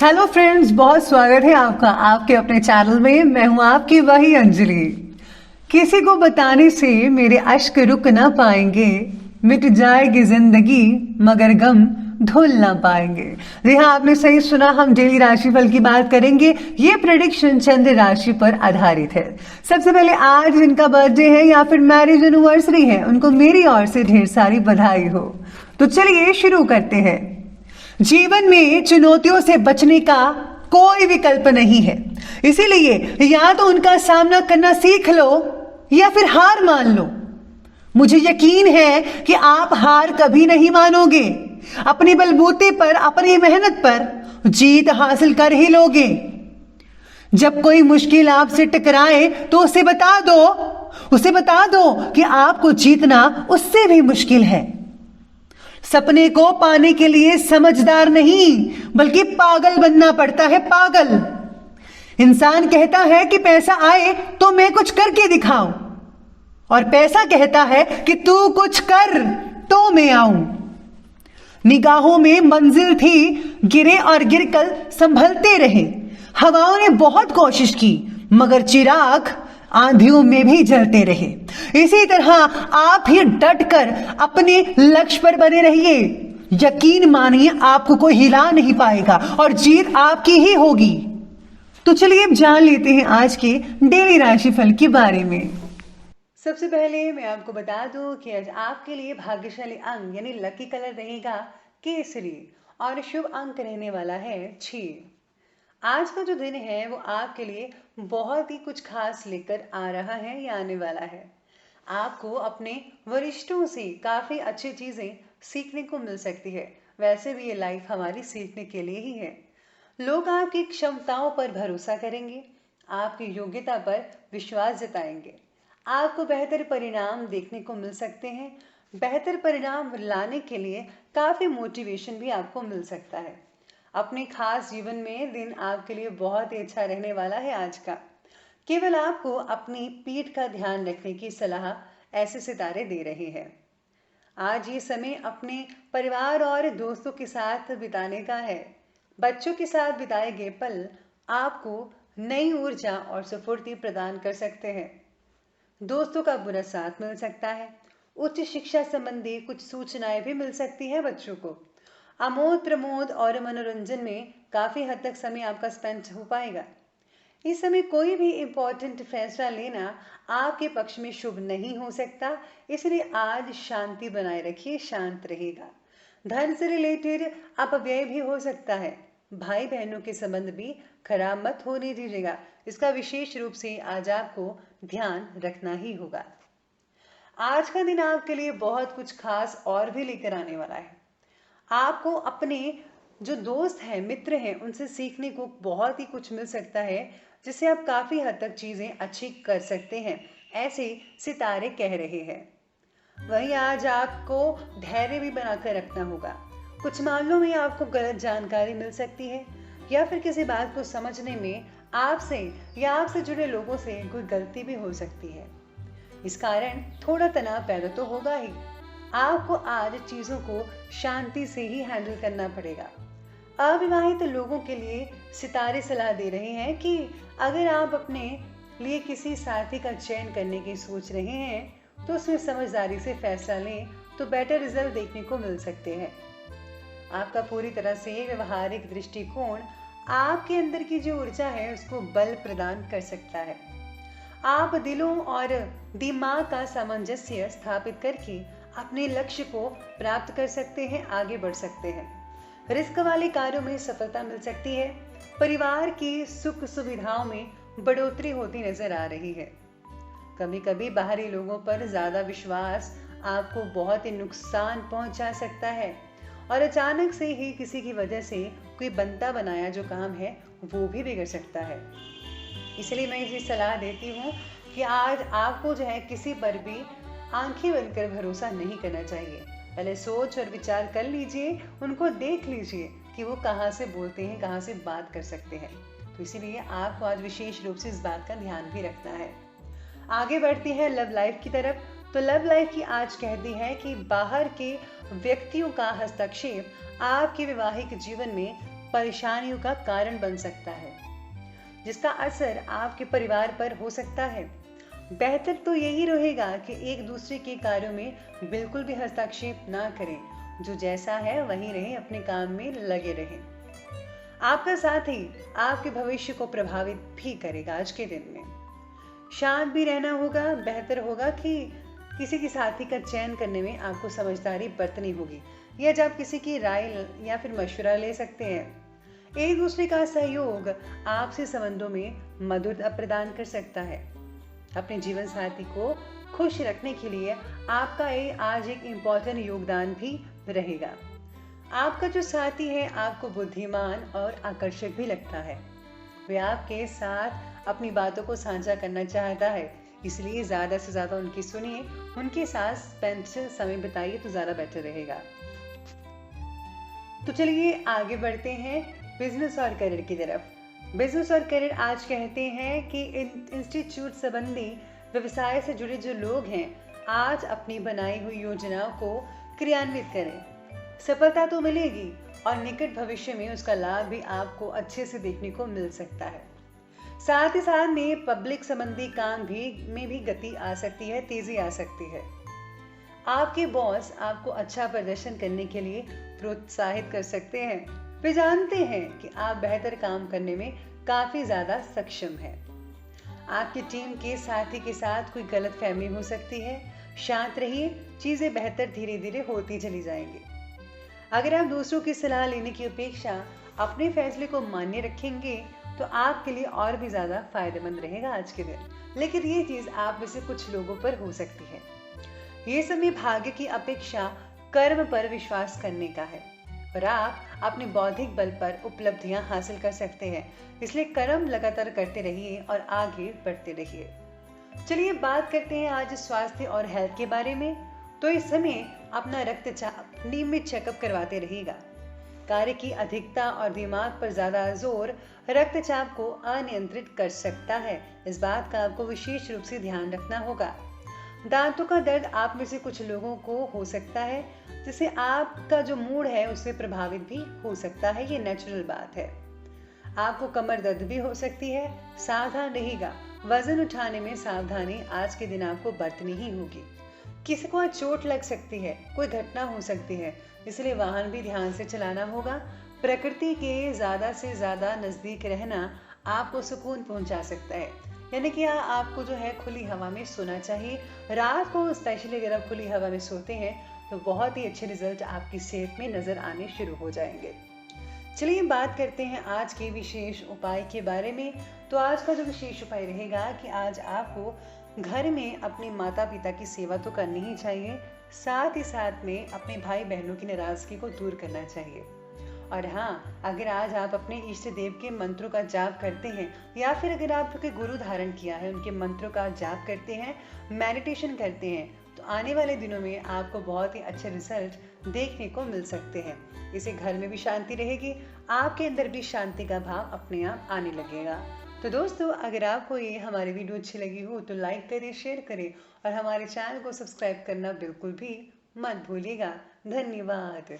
Hello friends, बहुत स्वागत है आपका आपके अपने चैनल में। मैं हूं आपकी वही अंजलि। किसी को बताने से मेरे अश्क रुक ना पाएंगे, मिट जाएगी जिंदगी मगर गम धुल ना पाएंगे। जी हाँ, आपने सही सुना, हम डेली राशिफल की बात करेंगे। ये प्रेडिक्शन चंद्र राशि पर आधारित है। सबसे पहले आज जिनका बर्थडे है या फिर मैरिज एनिवर्सरी है, उनको मेरी ओर से ढेर सारी बधाई हो। तो चलिए शुरू करते हैं। जीवन में चुनौतियों से बचने का कोई विकल्प नहीं है, इसीलिए या तो उनका सामना करना सीख लो या फिर हार मान लो। मुझे यकीन है कि आप हार कभी नहीं मानोगे। अपने बलबूते पर, अपनी मेहनत पर जीत हासिल कर ही लोगे। जब कोई मुश्किल आपसे टकराए तो उसे बता दो कि आपको जीतना उससे भी मुश्किल है। सपने को पाने के लिए समझदार नहीं बल्कि पागल बनना पड़ता है, पागल। इंसान कहता है कि पैसा आए तो मैं कुछ करके दिखाऊं, और पैसा कहता है कि तू कुछ कर तो मैं आऊं। निगाहों में मंजिल थी, गिरे और गिरकर संभलते रहे। हवाओं ने बहुत कोशिश की मगर चिराग आंधियों में भी जलते रहे। इसी तरह आप ही डट कर अपने लक्ष्य पर बने रहिए। यकीन मानिए, आपको कोई हिला नहीं पाएगा और जीत आपकी ही होगी। तो चलिए अब जान लेते हैं आज के डेली राशिफल के बारे में। सबसे पहले मैं आपको बता दूं कि आज आपके लिए भाग्यशाली अंक यानी लकी कलर रहेगा केसरी और शुभ अंक रहने वाला है 6। आज का जो दिन है वो आपके लिए बहुत ही कुछ खास लेकर आ रहा है या आने वाला है। आपको अपने वरिष्ठों से काफ़ी अच्छी चीज़ें सीखने को मिल सकती है। वैसे भी ये लाइफ हमारी सीखने के लिए ही है। लोग आपकी क्षमताओं पर भरोसा करेंगे, आपकी योग्यता पर विश्वास जताएंगे। आपको बेहतर परिणाम देखने को मिल सकते हैं। बेहतर परिणाम लाने के लिए काफ़ी मोटिवेशन भी आपको मिल सकता है। अपने खास जीवन में दिन आपके लिए बहुत ही अच्छा रहने वाला है आज का। केवल आपको अपनी पीठ का ध्यान रखने की सलाह ऐसे सितारे दे रहे हैं। आज ये समय अपने परिवार और दोस्तों के साथ बिताने का है। बच्चों के साथ बिताए गए पल आपको नई ऊर्जा और स्फूर्ति प्रदान कर सकते हैं। दोस्तों का बुरा साथ मिल सकता है। उच्च शिक्षा संबंधी कुछ सूचनाएं भी मिल सकती है बच्चों को। आमोद प्रमोद और मनोरंजन में काफ़ी हद तक समय आपका स्पेंड हो पाएगा। इस समय कोई भी इम्पोर्टेंट फैसला लेना आपके पक्ष में शुभ नहीं हो सकता, इसलिए आज शांति बनाए रखिए, शांत रहेगा। धन से रिलेटेड अपव्यय भी हो सकता है। भाई बहनों के संबंध भी खराब मत होने दीजिएगा, इसका विशेष रूप से आज आपको ध्यान रखना ही होगा। आज का दिन आपके लिए बहुत कुछ खास और भी लेकर आने वाला है। आपको अपने जो दोस्त हैं, मित्र हैं, उनसे सीखने को बहुत ही कुछ मिल सकता है, जिससे आप काफ़ी हद तक चीज़ें अच्छी कर सकते हैं, ऐसे सितारे कह रहे हैं। वहीं आज आपको धैर्य भी बनाकर रखना होगा। कुछ मामलों में आपको गलत जानकारी मिल सकती है या फिर किसी बात को समझने में आपसे या आपसे जुड़े लोगों से कोई गलती भी हो सकती है। इस कारण थोड़ा तनाव पैदा तो होगा ही। आपको आज चीज़ों को शांति से ही हैंडल करना पड़ेगा। अविवाहित लोगों के लिए सितारे सलाह दे रहे हैं कि अगर आप अपने लिए किसी साथी का चयन करने की सोच रहे हैं तो उसमें समझदारी से फैसला लें तो बेटर रिजल्ट देखने को मिल सकते हैं। आपका पूरी तरह से व्यवहारिक दृष्टिकोण आपके अंदर की जो ऊर्जा है उसको बल प्रदान कर सकता है। आप दिलों और दिमाग का सामंजस्य स्थापित करके अपने लक्ष्य को प्राप्त कर सकते हैं, आगे बढ़ सकते हैं। रिस्क वाले कार्यों में सफलता मिल सकती है। परिवार की सुख सुविधाओं में बढ़ोतरी होती नजर आ रही है। कभी कभी बाहरी लोगों पर ज्यादा विश्वास आपको बहुत ही नुकसान पहुंचा सकता है और अचानक से ही किसी की वजह से कोई बनता बनाया जो काम है वो भी बिगड़ सकता है। इसलिए मैं इसी सलाह देती हूँ कि आज आपको जो है किसी पर भी आंखें बंद कर भरोसा नहीं करना चाहिए। पहले सोच और विचार कर लीजिए, उनको देख लीजिए कि वो कहाँ से बोलते हैं, कहाँ से बात कर सकते हैं। तो इसीलिए आपको आज विशेष रूप से इस बात का ध्यान भी रखना है। आगे बढ़ते हैं लव लाइफ की तरफ। तो लव लाइफ की आज कहती है कि बाहर के व्यक्तियों का हस्तक्षेप आपके वैवाहिक जीवन में परेशानियों का कारण बन सकता है, जिसका असर आपके परिवार पर हो सकता है। बेहतर तो यही रहेगा कि एक दूसरे के कार्यों में बिल्कुल भी हस्तक्षेप ना करें, जो जैसा है वही रहे, अपने काम में लगे रहें। आपका साथ ही आपके भविष्य को प्रभावित भी करेगा। आज के दिन में शांत भी रहना होगा। बेहतर होगा कि किसी के साथी का चयन करने में आपको समझदारी बरतनी होगी, या जब किसी की राय या फिर मशवरा ले सकते हैं। एक दूसरे का सहयोग आपसे संबंधों में मधुरता प्रदान कर सकता है। अपने जीवन साथी को खुश रखने के लिए आपका आज एक इम्पोर्टेंट योगदान भी रहेगा। आपका जो साथी है आपको बुद्धिमान और आकर्षक भी लगता है। वे आपके साथ अपनी बातों को साझा करना चाहता है, इसलिए ज़्यादा से ज़्यादा उनकी सुनिए, उनके साथ समय बिताइए तो ज़्यादा बेटर रहेगा। तो चलिए आगे बढ़ते हैं बिजनेस और करियर की तरफ। बिजनेस और करियर आज कहते हैं कि इंस्टीट्यूट संबंधी व्यवसाय से जुड़े जो लोग हैं आज अपनी बनाई हुई योजनाओं को क्रियान्वित करें। सफलता तो मिलेगी और निकट भविष्य में उसका लाभ भी आपको अच्छे से देखने को मिल सकता है। साथ ही साथ में पब्लिक संबंधी काम में भी गति आ सकती है, तेजी आ सकती है। आपके बॉस आपको अच्छा प्रदर्शन करने के लिए प्रोत्साहित कर सकते हैं। वे जानते हैं कि आप बेहतर काम करने में काफी ज्यादा सक्षम हैं। आपकी टीम के साथी के साथ कोई गलतफहमी हो सकती है। शांत रहिए, चीजें बेहतर धीरे धीरे होती चली जाएंगी। अगर आप दूसरों की सलाह लेने की अपेक्षा अपने फैसले को मान्य रखेंगे तो आपके लिए और भी ज्यादा फायदेमंद रहेगा आज के दिन। लेकिन ये चीज आप में से कुछ लोगों पर हो सकती है। ये समय भाग्य की अपेक्षा कर्म पर विश्वास करने का है और आप अपने बौद्धिक बल पर उपलब्धियां हासिल कर सकते हैं। इसलिए कर्म लगातार करते रहिए और आगे बढ़ते रहिए। चलिए बात करते हैं आज स्वास्थ्य और हेल्थ के बारे में। तो इस समय अपना रक्तचाप नियमित चेकअप करवाते रहिएगा। कार्य की अधिकता और दिमाग पर ज्यादा जोर रक्तचाप को अनियंत्रित कर सकता है। इस बात का आपको विशेष रूप से ध्यान रखना होगा। दांतों का दर्द आप में से कुछ लोगों को हो सकता है, जिससे आपका जो मूड है उससे प्रभावित भी हो सकता है। ये नेचुरल बात है। आपको कमर दर्द भी हो सकती है। सावधान रहिएगा। वजन उठाने में सावधानी आज के दिन आपको बरतनी ही होगी। किसी को चोट लग सकती है, कोई घटना हो सकती है, इसलिए वाहन भी ध्यान से चलाना होगा। प्रकृति के ज्यादा से ज्यादा नजदीक रहना आपको सुकून पहुंचा सकता है। यानी कि आपको जो है खुली हवा में सोना चाहिए। रात को स्पेशली अगर आप खुली हवा में सोते हैं तो बहुत ही अच्छे रिजल्ट आपकी सेहत में नजर आने शुरू हो जाएंगे। चलिए बात करते हैं आज के विशेष उपाय के बारे में। तो आज का जो विशेष उपाय रहेगा कि आज आपको घर में अपने माता पिता की सेवा तो करनी ही चाहिए, साथ ही साथ में अपने भाई बहनों की नाराजगी को दूर करना चाहिए। और हाँ, अगर आज आप अपने इष्ट देव के मंत्रों का जाप करते हैं या फिर अगर आपके गुरु धारण किया है उनके मंत्रों का जाप करते हैं, मेडिटेशन करते हैं, तो आने वाले दिनों में आपको बहुत ही अच्छे रिजल्ट देखने को मिल सकते हैं। इससे घर में भी शांति रहेगी, आपके अंदर भी शांति का भाव अपने आप आने लगेगा। तो दोस्तों, अगर आपको ये हमारी वीडियो अच्छी लगी हो तो लाइक करें, शेयर करें और हमारे चैनल को सब्सक्राइब करना बिल्कुल भी मत भूलिएगा। धन्यवाद।